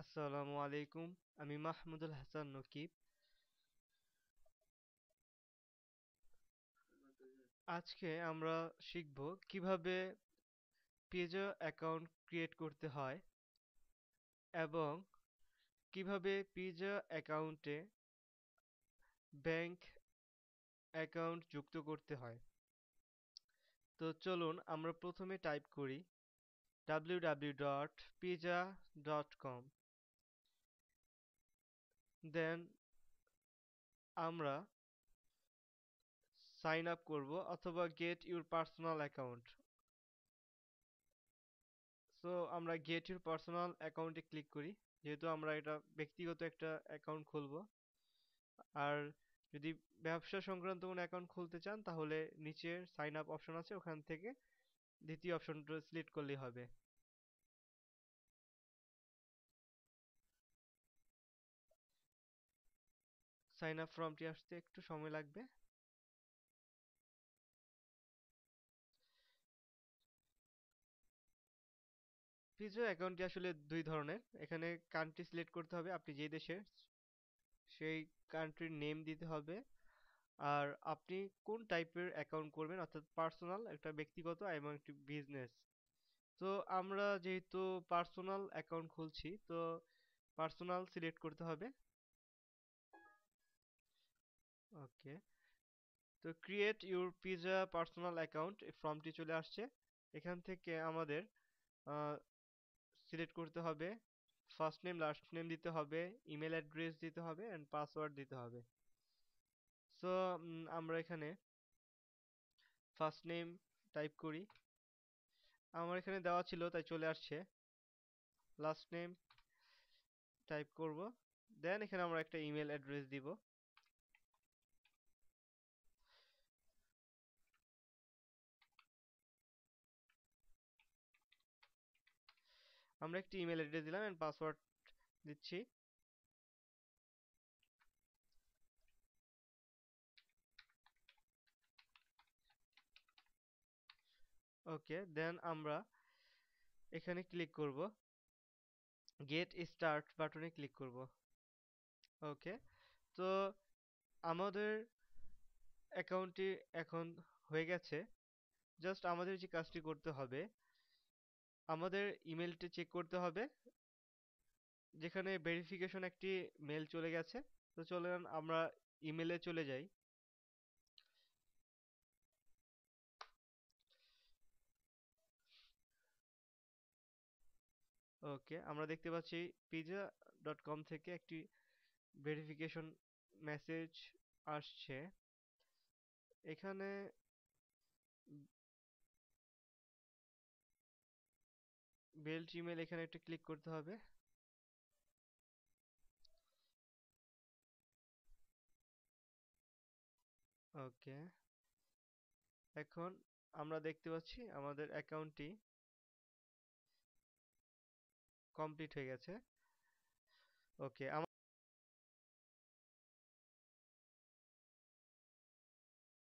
আসসালামু আলাইকুম। আমি মাহমুদুল হাসান নকিব। আজকে আমরা শিখব কিভাবে পেজা অ্যাকাউন্ট ক্রিয়েট করতে হয় এবং কিভাবে পেজা অ্যাকাউন্টে ব্যাংক অ্যাকাউন্ট যুক্ত করতে হয়। তো চলুন আমরা প্রথমে টাইপ করি www.pizza.com। দেন আমরা সাইন আপ করব অথবা get your personal account. So আমরা গেট ইউর পার্সোনাল অ্যাকাউন্টে ক্লিক করি, যেহেতু আমরা এটা ব্যক্তিগত একটা অ্যাকাউন্ট খুলবো। আর যদি ব্যবসা সংক্রান্ত কোনো অ্যাকাউন্ট খুলতে চান তাহলে নিচের সাইন আপ অপশন আছে, ওখান থেকে দ্বিতীয় অপশনটা সিলেক্ট করলেই হবে। সাইন আপ ফর্মটি আসতে একটু সময় লাগবে। পিজো অ্যাকাউন্টটি আসলে দুই ধরনের। এখানে কান্ট্রি সিলেক্ট করতে হবে, আপনি যে দেশের সেই কান্ট্রির নেম দিতে হবে। আর আপনি কোন টাইপের অ্যাকাউন্ট করবেন, অর্থাৎ পার্সোনাল, একটা ব্যক্তিগত এবং একটি বিজনেস। তো আমরা যেহেতু পার্সোনাল অ্যাকাউন্ট খুলছি, তো পার্সোনাল সিলেক্ট করতে হবে। ওকে, তো create your pizza personal account ফর্মটি চলে আসছে। এখান থেকে আমাদের সিলেক্ট করতে হবে, ফার্স্ট নেম লাস্ট নেম দিতে হবে, ইমেল অ্যাড্রেস দিতে হবে অ্যান্ড পাসওয়ার্ড দিতে হবে। সো আমরা এখানে ফার্স্ট নেম টাইপ করি, আমার এখানে দেওয়া ছিল তাই চলে আসছে। লাস্ট নেম টাইপ করব, দেন এখানে আমরা একটা ইমেল অ্যাড্রেস দিব। আমরা একটি ইমেল অ্যাড্রেস দিলাম এন্ড পাসওয়ার্ড দিচ্ছি। ওকে, দেন আমরা এখানে ক্লিক করব, গেট স্টার্ট বাটনে ক্লিক করব। ওকে, তো আমাদের অ্যাকাউন্টটি এখন হয়ে গেছে। জাস্ট আমাদের যে কাজটি করতে হবে, আমাদের ইমেলটি চেক করতে হবে, যেখানে ভেরিফিকেশন একটি মেল চলে গেছে। তো চলেন আমরা ইমেলে চলে যাই। ওকে, আমরা দেখতে পাচ্ছি pizza.com থেকে একটি ভেরিফিকেশন মেসেজ আসছে। এখানে বেল্ট ইমেল, এখানে একটা ক্লিক করতে হবে। ওকে, এখন আমরা দেখতে পাচ্ছি আমাদের অ্যাকাউন্টটি কমপ্লিট হয়ে গেছে। ওকে।